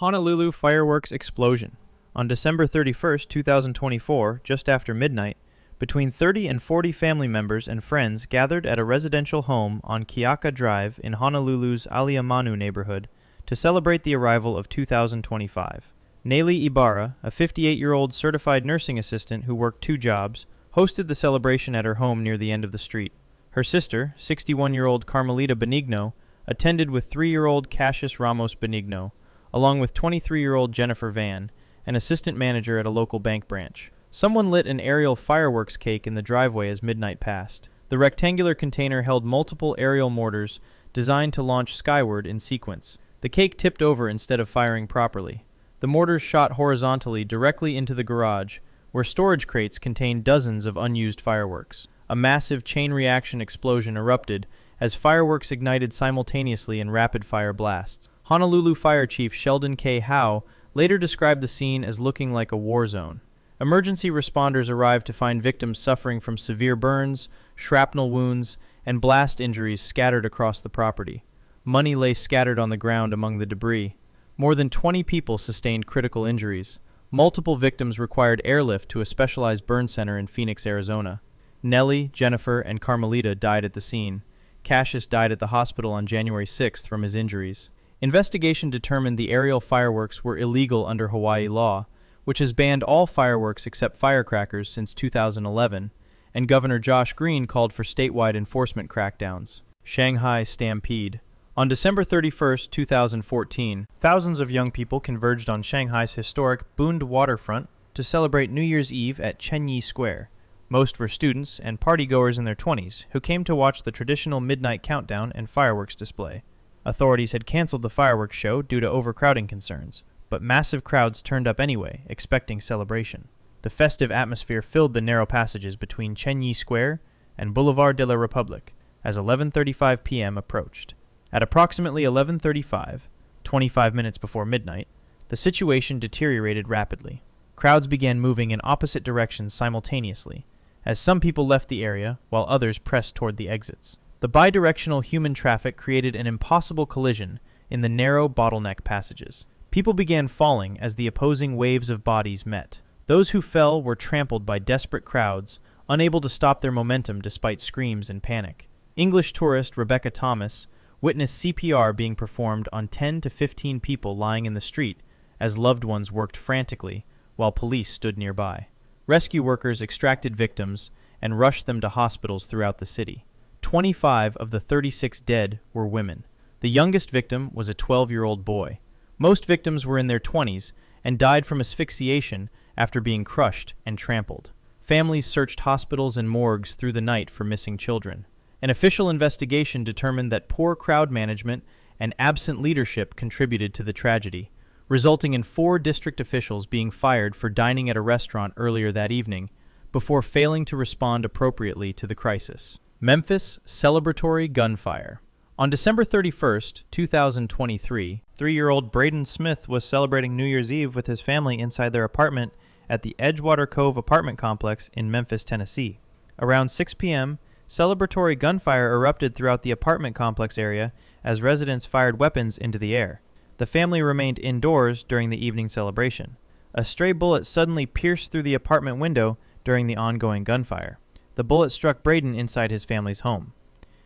Honolulu fireworks explosion. On December 31st, 2024, just after midnight, between 30 and 40 family members and friends gathered at a residential home on Keaka Drive in Honolulu's Aliamanu neighborhood to celebrate the arrival of 2025. Nayli Ibarra, a 58-year-old certified nursing assistant who worked two jobs, hosted the celebration at her home near the end of the street. Her sister, 61-year-old Carmelita Benigno, attended with 3-year-old Cassius Ramos Benigno, along with 23-year-old Jennifer Van, an assistant manager at a local bank branch. Someone lit an aerial fireworks cake in the driveway as midnight passed. The rectangular container held multiple aerial mortars designed to launch skyward in sequence. The cake tipped over instead of firing properly. The mortars shot horizontally directly into the garage, where storage crates contained dozens of unused fireworks. A massive chain reaction explosion erupted as fireworks ignited simultaneously in rapid-fire blasts. Honolulu Fire Chief Sheldon K. Howe later described the scene as looking like a war zone. Emergency responders arrived to find victims suffering from severe burns, shrapnel wounds, and blast injuries scattered across the property. Money lay scattered on the ground among the debris. More than 20 people sustained critical injuries. Multiple victims required airlift to a specialized burn center in Phoenix, Arizona. Nellie, Jennifer, and Carmelita died at the scene. Cassius died at the hospital on January 6th from his injuries. Investigation determined the aerial fireworks were illegal under Hawaii law, which has banned all fireworks except firecrackers since 2011, and Governor Josh Green called for statewide enforcement crackdowns. Shanghai Stampede. On December 31, 2014, thousands of young people converged on Shanghai's historic Bund waterfront to celebrate New Year's Eve at Chenyi Square. Most were students and partygoers in their 20s who came to watch the traditional midnight countdown and fireworks display. Authorities had canceled the fireworks show due to overcrowding concerns, but massive crowds turned up anyway, expecting celebration. The festive atmosphere filled the narrow passages between Chenyi Square and Boulevard de la Republique as 11:35 p.m. approached. At approximately 11:35, 25 minutes before midnight, the situation deteriorated rapidly. Crowds began moving in opposite directions simultaneously, as some people left the area while others pressed toward the exits. The bidirectional human traffic created an impossible collision in the narrow bottleneck passages. People began falling as the opposing waves of bodies met. Those who fell were trampled by desperate crowds, unable to stop their momentum despite screams and panic. English tourist Rebecca Thomas witnessed CPR being performed on 10 to 15 people lying in the street as loved ones worked frantically while police stood nearby. Rescue workers extracted victims and rushed them to hospitals throughout the city. 25 of the 36 dead were women. The youngest victim was a 12-year-old boy. Most victims were in their 20s and died from asphyxiation after being crushed and trampled. Families searched hospitals and morgues through the night for missing children. An official investigation determined that poor crowd management and absent leadership contributed to the tragedy, resulting in 4 district officials being fired for dining at a restaurant earlier that evening before failing to respond appropriately to the crisis. Memphis celebratory gunfire. On December 31st, 2023, 3-year-old Braden Smith was celebrating New Year's Eve with his family inside their apartment at the Edgewater Cove apartment complex in Memphis, Tennessee. Around 6 p.m., celebratory gunfire erupted throughout the apartment complex area as residents fired weapons into the air. The family remained indoors during the evening celebration. A stray bullet suddenly pierced through the apartment window during the ongoing gunfire. The bullet struck Braden inside his family's home.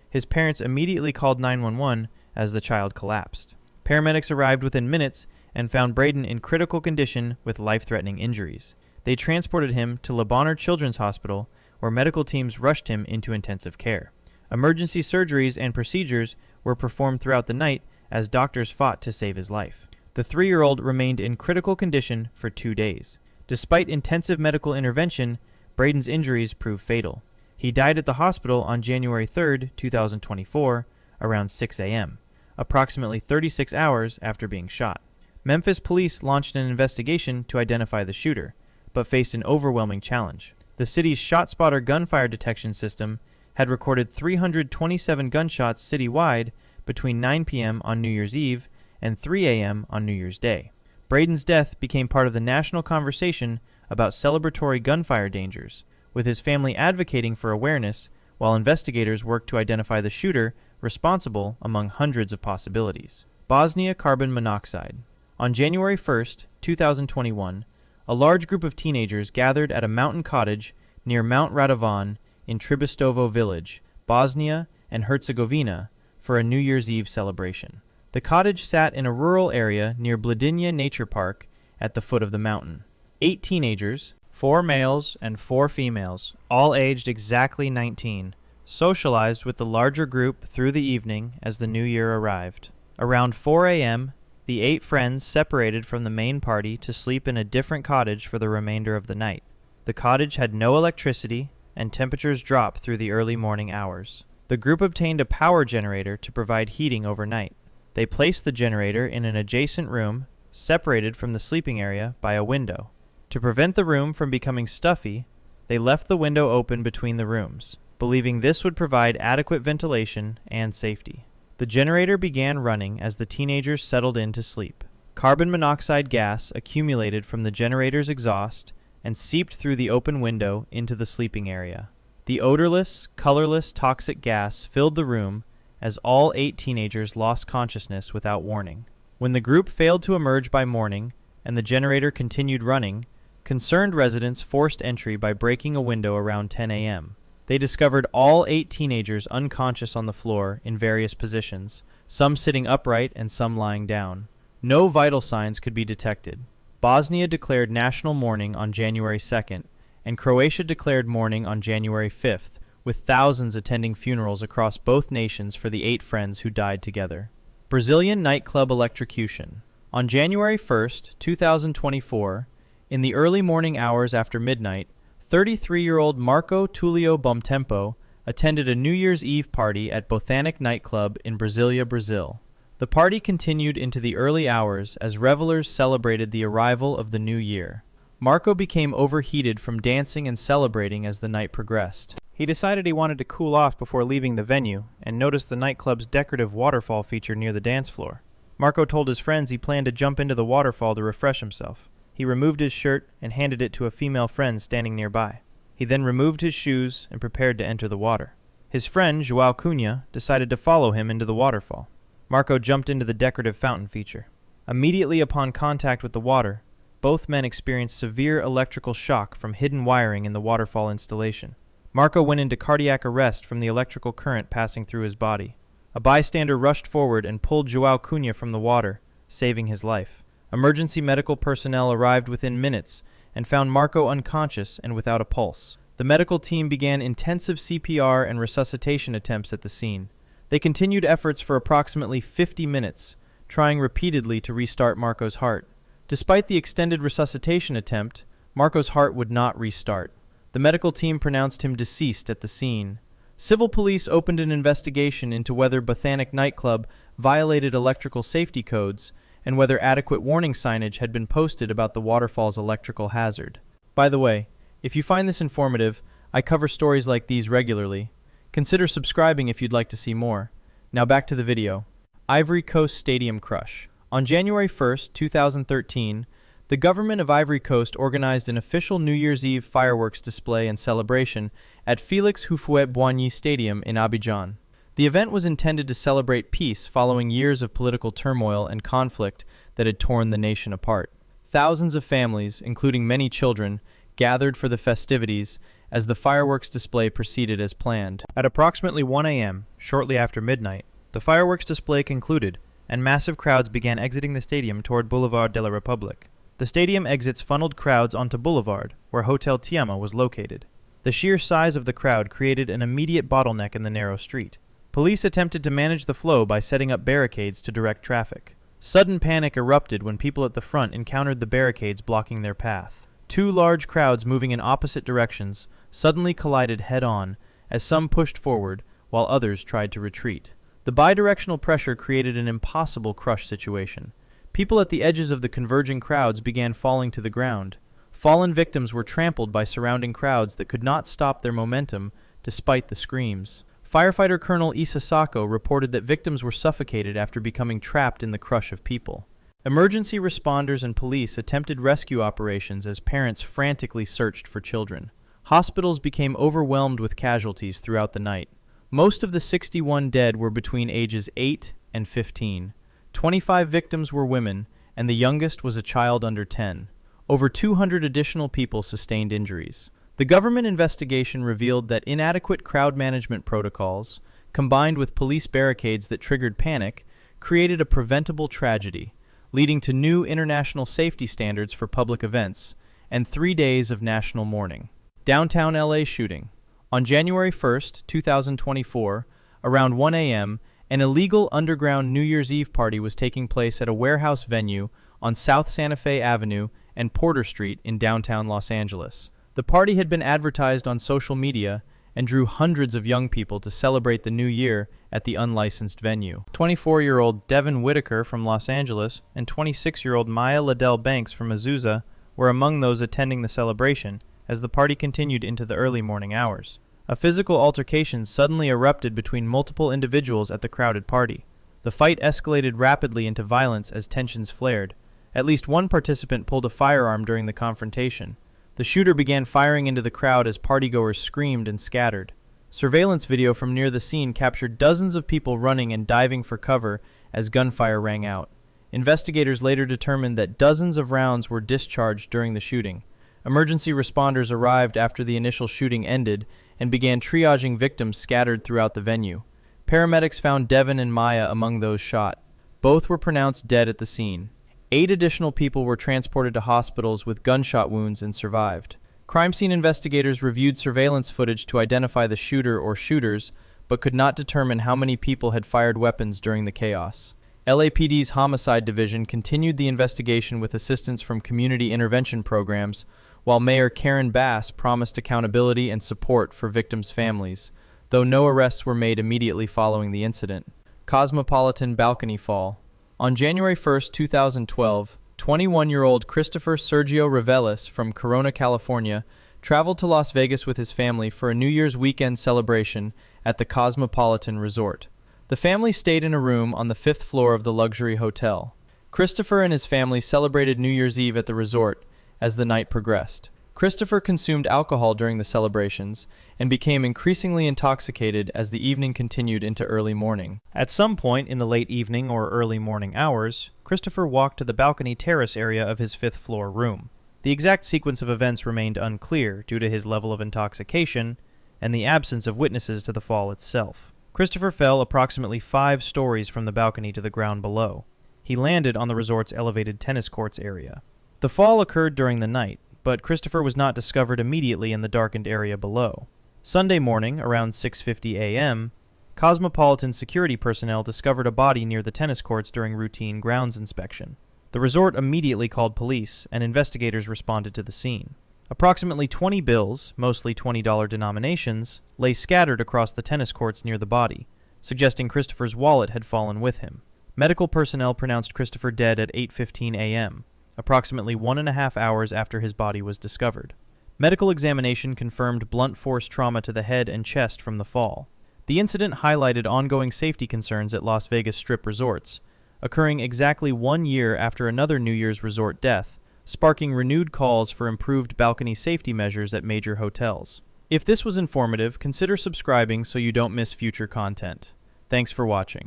His parents immediately called 911 as the child collapsed. Paramedics arrived within minutes and found Braden in critical condition with life-threatening injuries. They transported him to Le Bonheur Children's Hospital, where medical teams rushed him into intensive care. Emergency surgeries and procedures were performed throughout the night as doctors fought to save his life. The 3-year-old remained in critical condition for 2 days. Despite intensive medical intervention, Braden's injuries proved fatal. He died at the hospital on January 3, 2024, around 6 a.m., approximately 36 hours after being shot. Memphis police launched an investigation to identify the shooter, but faced an overwhelming challenge. The city's ShotSpotter gunfire detection system had recorded 327 gunshots citywide between 9 p.m. on New Year's Eve and 3 a.m. on New Year's Day. Braden's death became part of the national conversation about celebratory gunfire dangers, with his family advocating for awareness while investigators worked to identify the shooter responsible among hundreds of possibilities. Bosnia carbon monoxide. On January 1st, 2021, a large group of teenagers gathered at a mountain cottage near Mount Radovan in Tribustovo village, Bosnia and Herzegovina, for a New Year's Eve celebration. The cottage sat in a rural area near Bledinja Nature Park at the foot of the mountain. 8 teenagers, 4 males and 4 females, all aged exactly 19, socialized with the larger group through the evening as the new year arrived. Around 4 a.m., the 8 friends separated from the main party to sleep in a different cottage for the remainder of the night. The cottage had no electricity, and temperatures dropped through the early morning hours. The group obtained a power generator to provide heating overnight. They placed the generator in an adjacent room, separated from the sleeping area by a window. To prevent the room from becoming stuffy, they left the window open between the rooms, believing this would provide adequate ventilation and safety. The generator began running as the teenagers settled in to sleep. Carbon monoxide gas accumulated from the generator's exhaust and seeped through the open window into the sleeping area. The odorless, colorless toxic gas filled the room as all 8 teenagers lost consciousness without warning. When the group failed to emerge by morning and the generator continued running, concerned residents forced entry by breaking a window around 10 a.m. They discovered all 8 teenagers unconscious on the floor in various positions, some sitting upright and some lying down. No vital signs could be detected. Bosnia declared national mourning on January 2nd, and Croatia declared mourning on January 5th, with thousands attending funerals across both nations for the 8 friends who died together. Brazilian nightclub electrocution. On January 1st, 2024, in the early morning hours after midnight, 33-year-old Marco Tulio Bomtempo attended a New Year's Eve party at Botanic nightclub in Brasilia, Brazil. The party continued into the early hours as revelers celebrated the arrival of the new year. Marco became overheated from dancing and celebrating as the night progressed. He decided he wanted to cool off before leaving the venue and noticed the nightclub's decorative waterfall feature near the dance floor. Marco told his friends he planned to jump into the waterfall to refresh himself. He removed his shirt and handed it to a female friend standing nearby. He then removed his shoes and prepared to enter the water. His friend, João Cunha, decided to follow him into the waterfall. Marco jumped into the decorative fountain feature. Immediately upon contact with the water, both men experienced severe electrical shock from hidden wiring in the waterfall installation. Marco went into cardiac arrest from the electrical current passing through his body. A bystander rushed forward and pulled João Cunha from the water, saving his life. Emergency medical personnel arrived within minutes and found Marco unconscious and without a pulse. The medical team began intensive CPR and resuscitation attempts at the scene. They continued efforts for approximately 50 minutes, trying repeatedly to restart Marco's heart. Despite the extended resuscitation attempt, Marco's heart would not restart. The medical team pronounced him deceased at the scene. Civil police opened an investigation into whether Botanic nightclub violated electrical safety codes and whether adequate warning signage had been posted about the waterfall's electrical hazard. By the way, if you find this informative, I cover stories like these regularly. Consider subscribing if you'd like to see more. Now back to the video. Ivory Coast Stadium Crush. On January 1st, 2013, the government of Ivory Coast organized an official New Year's Eve fireworks display and celebration at Félix Houphouët-Boigny Stadium in Abidjan. The event was intended to celebrate peace following years of political turmoil and conflict that had torn the nation apart. Thousands of families, including many children, gathered for the festivities as the fireworks display proceeded as planned. At approximately 1 a.m., shortly after midnight, the fireworks display concluded, and massive crowds began exiting the stadium toward Boulevard de la République. The stadium exits funneled crowds onto Boulevard, where Hotel Tiama was located. The sheer size of the crowd created an immediate bottleneck in the narrow street. Police attempted to manage the flow by setting up barricades to direct traffic. Sudden panic erupted when people at the front encountered the barricades blocking their path. 2 large crowds moving in opposite directions suddenly collided head-on as some pushed forward while others tried to retreat. The bidirectional pressure created an impossible crush situation. People at the edges of the converging crowds began falling to the ground. Fallen victims were trampled by surrounding crowds that could not stop their momentum despite the screams. Firefighter Colonel Issa Sako reported that victims were suffocated after becoming trapped in the crush of people. Emergency responders and police attempted rescue operations as parents frantically searched for children. Hospitals became overwhelmed with casualties throughout the night. Most of the 61 dead were between ages 8 and 15. 25 victims were women, and the youngest was a child under 10. Over 200 additional people sustained injuries. The government investigation revealed that inadequate crowd management protocols, combined with police barricades that triggered panic, created a preventable tragedy, leading to new international safety standards for public events and 3 days of national mourning. Downtown LA shooting. On January 1, 2024, around 1 a.m., an illegal underground New Year's Eve party was taking place at a warehouse venue on South Santa Fe Avenue and Porter Street in downtown Los Angeles. The party had been advertised on social media and drew hundreds of young people to celebrate the new year at the unlicensed venue. 24-year-old Devin Whitaker from Los Angeles and 26-year-old Maya Liddell Banks from Azusa were among those attending the celebration as the party continued into the early morning hours. A physical altercation suddenly erupted between multiple individuals at the crowded party. The fight escalated rapidly into violence as tensions flared. At least one participant pulled a firearm during the confrontation. The shooter began firing into the crowd as partygoers screamed and scattered. Surveillance video from near the scene captured dozens of people running and diving for cover as gunfire rang out. Investigators later determined that dozens of rounds were discharged during the shooting. Emergency responders arrived after the initial shooting ended and began triaging victims scattered throughout the venue. Paramedics found Devin and Maya among those shot. Both were pronounced dead at the scene. 8 additional people were transported to hospitals with gunshot wounds and survived. Crime scene investigators reviewed surveillance footage to identify the shooter or shooters, but could not determine how many people had fired weapons during the chaos. LAPD's Homicide Division continued the investigation with assistance from community intervention programs, while Mayor Karen Bass promised accountability and support for victims' families, though no arrests were made immediately following the incident. Cosmopolitan balcony fall. On January 1, 2012, 21-year-old Christopher Sergio Reveles from Corona, California, traveled to Las Vegas with his family for a New Year's weekend celebration at the Cosmopolitan Resort. The family stayed in a room on the 5th floor of the luxury hotel. Christopher and his family celebrated New Year's Eve at the resort as the night progressed. Christopher consumed alcohol during the celebrations and became increasingly intoxicated as the evening continued into early morning. At some point in the late evening or early morning hours, Christopher walked to the balcony terrace area of his 5th floor room. The exact sequence of events remained unclear due to his level of intoxication and the absence of witnesses to the fall itself. Christopher fell approximately 5 stories from the balcony to the ground below. He landed on the resort's elevated tennis courts area. The fall occurred during the night, but Christopher was not discovered immediately in the darkened area below. Sunday morning, around 6:50 a.m., Cosmopolitan security personnel discovered a body near the tennis courts during routine grounds inspection. The resort immediately called police, and investigators responded to the scene. Approximately 20 bills, mostly $20 denominations, lay scattered across the tennis courts near the body, suggesting Christopher's wallet had fallen with him. Medical personnel pronounced Christopher dead at 8:15 a.m., approximately 1.5 hours after his body was discovered. Medical examination confirmed blunt force trauma to the head and chest from the fall. The incident highlighted ongoing safety concerns at Las Vegas Strip resorts, occurring exactly 1 year after another New Year's resort death, sparking renewed calls for improved balcony safety measures at major hotels. If this was informative, consider subscribing so you don't miss future content. Thanks for watching.